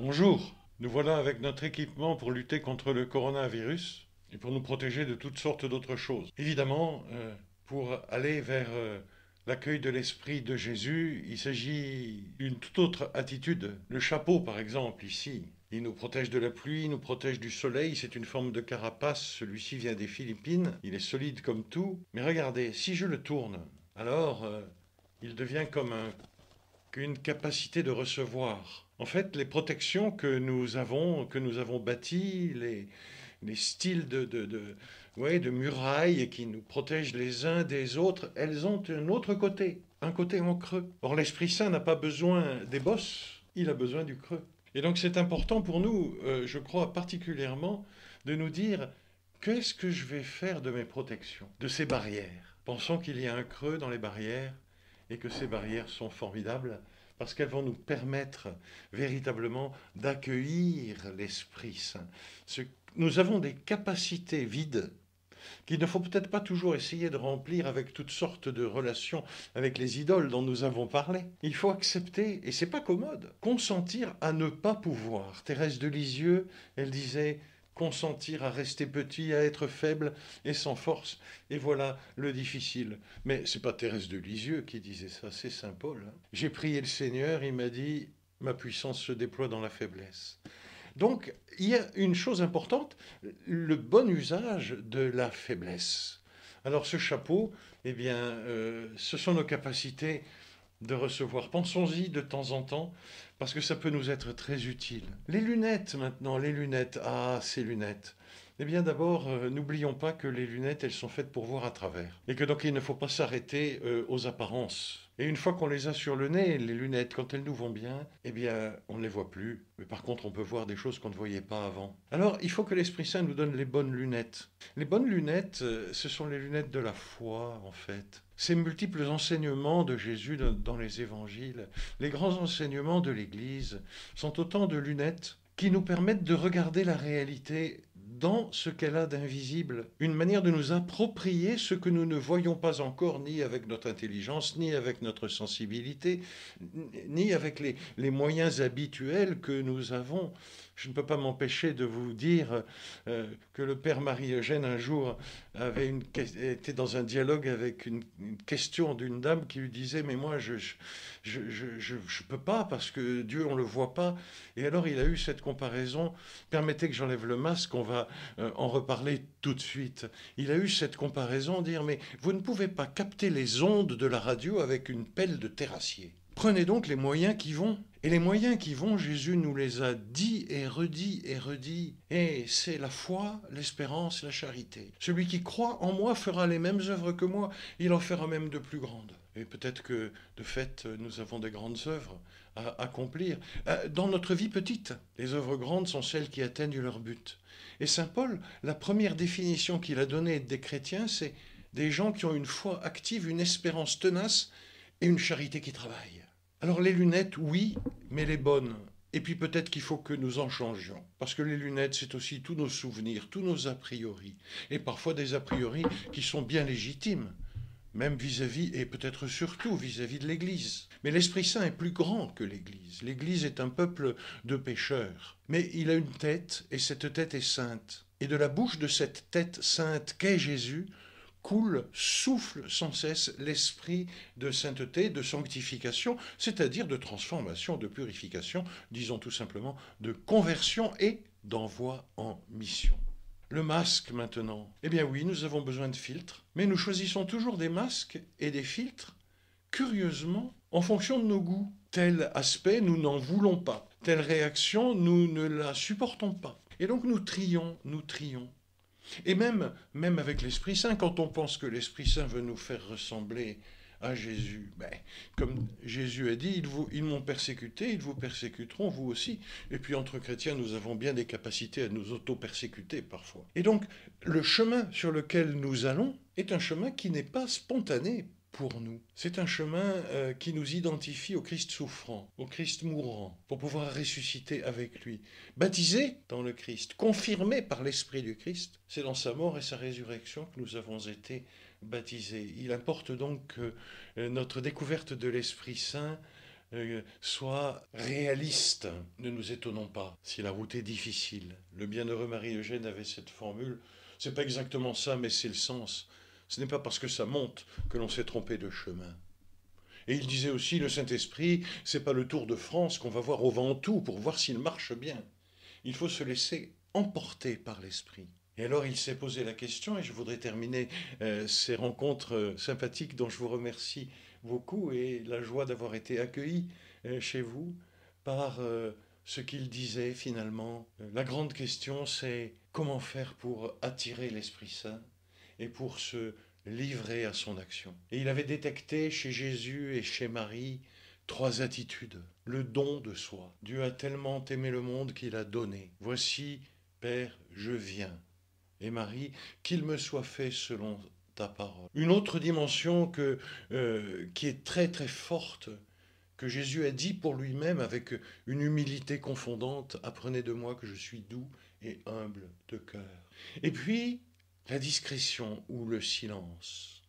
Bonjour, nous voilà avec notre équipement pour lutter contre le coronavirus et pour nous protéger de toutes sortes d'autres choses. Évidemment, pour aller vers l'accueil de l'Esprit de Jésus, il s'agit d'une toute autre attitude. Le chapeau, par exemple, ici, il nous protège de la pluie, il nous protège du soleil, c'est une forme de carapace, celui-ci vient des Philippines, il est solide comme tout. Mais regardez, si je le tourne, alors il devient comme une capacité de recevoir. En fait, les protections que nous avons bâties, les styles ouais, de murailles qui nous protègent les uns des autres, elles ont un autre côté, un côté en creux. Or, l'Esprit Saint n'a pas besoin des bosses, il a besoin du creux. Et donc, c'est important pour nous, je crois particulièrement, de nous dire qu'est-ce que je vais faire de mes protections, de ces barrières. Pensons qu'il y a un creux dans les barrières et que ces barrières sont formidables parce qu'elles vont nous permettre véritablement d'accueillir l'Esprit Saint. Nous avons des capacités vides qu'il ne faut peut-être pas toujours essayer de remplir avec toutes sortes de relations avec les idoles dont nous avons parlé. Il faut accepter, et c'est pas commode, consentir à ne pas pouvoir. Thérèse de Lisieux, elle disait consentir à rester petit, à être faible et sans force. Et voilà le difficile. Mais c'est pas Thérèse de Lisieux qui disait ça, c'est Saint Paul. J'ai prié le Seigneur, il m'a dit ma puissance se déploie dans la faiblesse. Donc, il y a une chose importante, le bon usage de la faiblesse. Alors, ce chapeau, eh bien, ce sont nos capacités de recevoir. Pensons-y de temps en temps, parce que ça peut nous être très utile. Les lunettes, maintenant, les lunettes. Ah, ces lunettes. Eh bien, d'abord, n'oublions pas que les lunettes, elles sont faites pour voir à travers. Et que donc, il ne faut pas s'arrêter aux apparences. Et une fois qu'on les a sur le nez, les lunettes, quand elles nous vont bien, eh bien, on ne les voit plus. Mais par contre, on peut voir des choses qu'on ne voyait pas avant. Alors, il faut que l'Esprit Saint nous donne les bonnes lunettes. Les bonnes lunettes, ce sont les lunettes de la foi, en fait. Ces multiples enseignements de Jésus dans les évangiles, les grands enseignements de l'Église, sont autant de lunettes qui nous permettent de regarder la réalité dans ce qu'elle a d'invisible, une manière de nous approprier ce que nous ne voyons pas encore, ni avec notre intelligence, ni avec notre sensibilité, ni avec les moyens habituels que nous avons. Je ne peux pas m'empêcher de vous dire que le père Marie-Eugène, un jour, était dans un dialogue avec une question d'une dame qui lui disait « Mais moi, je peux pas parce que Dieu, on le voit pas. » Et alors, il a eu cette comparaison. Permettez que j'enlève le masque, on va en reparler tout de suite. Il a eu cette comparaison, dire « Mais vous ne pouvez pas capter les ondes de la radio avec une pelle de terrassier. » Prenez donc les moyens qui vont. Et les moyens qui vont, Jésus nous les a dit et redit et redit. Et c'est la foi, l'espérance, la charité. Celui qui croit en moi fera les mêmes œuvres que moi, il en fera même de plus grandes. Et peut-être que, de fait, nous avons des grandes œuvres à accomplir. Dans notre vie petite, les œuvres grandes sont celles qui atteignent leur but. Et Saint Paul, la première définition qu'il a donnée des chrétiens, c'est des gens qui ont une foi active, une espérance tenace et une charité qui travaille. Alors les lunettes, oui, mais les bonnes. Et puis peut-être qu'il faut que nous en changions. Parce que les lunettes, c'est aussi tous nos souvenirs, tous nos a priori. Et parfois des a priori qui sont bien légitimes, même vis-à-vis, et peut-être surtout vis-à-vis de l'Église. Mais l'Esprit Saint est plus grand que l'Église. L'Église est un peuple de pécheurs. Mais il a une tête, et cette tête est sainte. Et de la bouche de cette tête sainte qu'est Jésus, coule, souffle sans cesse l'esprit de sainteté, de sanctification, c'est-à-dire de transformation, de purification, disons tout simplement de conversion et d'envoi en mission. Le masque maintenant. Eh bien oui, nous avons besoin de filtres, mais nous choisissons toujours des masques et des filtres, curieusement, en fonction de nos goûts. Tel aspect, nous n'en voulons pas. Telle réaction, nous ne la supportons pas. Et donc nous trions, nous trions. Et même avec l'Esprit Saint, quand on pense que l'Esprit Saint veut nous faire ressembler à Jésus, comme Jésus a dit, ils m'ont persécuté, ils vous persécuteront, vous aussi. Et puis entre chrétiens, nous avons bien des capacités à nous auto-persécuter parfois. Et donc, le chemin sur lequel nous allons est un chemin qui n'est pas spontané pour nous. C'est un chemin qui nous identifie au Christ souffrant, au Christ mourant, pour pouvoir ressusciter avec lui. Baptisé dans le Christ, confirmé par l'Esprit du Christ, c'est dans sa mort et sa résurrection que nous avons été baptisés. Il importe donc que notre découverte de l'Esprit Saint soit réaliste. Ne nous étonnons pas si la route est difficile. Le bienheureux Marie-Eugène avait cette formule. C'est pas exactement ça, mais c'est le sens. Ce n'est pas parce que ça monte que l'on s'est trompé de chemin. Et il disait aussi, le Saint-Esprit, c'est pas le Tour de France qu'on va voir au Ventoux pour voir s'il marche bien. Il faut se laisser emporter par l'Esprit. Et alors il s'est posé la question, et je voudrais terminer ces rencontres sympathiques dont je vous remercie beaucoup, et la joie d'avoir été accueilli chez vous par ce qu'il disait finalement. La grande question, c'est comment faire pour attirer l'Esprit Saint et pour se livrer à son action. Et il avait détecté chez Jésus et chez Marie trois attitudes. Le don de soi. Dieu a tellement aimé le monde qu'il a donné. Voici, Père, je viens. Et Marie, qu'il me soit fait selon ta parole. Une autre dimension qui est très très forte, que Jésus a dit pour lui-même avec une humilité confondante, apprenez de moi que je suis doux et humble de cœur. Et puis, la discrétion ou le silence.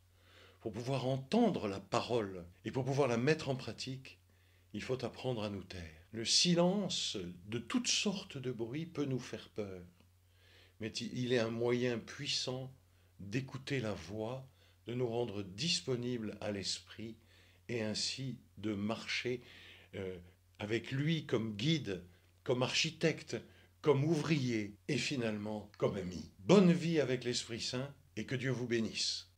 Pour pouvoir entendre la parole et pour pouvoir la mettre en pratique, il faut apprendre à nous taire. Le silence de toutes sortes de bruits peut nous faire peur, mais il est un moyen puissant d'écouter la voix, de nous rendre disponibles à l'esprit et ainsi de marcher avec lui comme guide, comme architecte, comme ouvrier et finalement comme ami. Bonne vie avec l'Esprit Saint et que Dieu vous bénisse.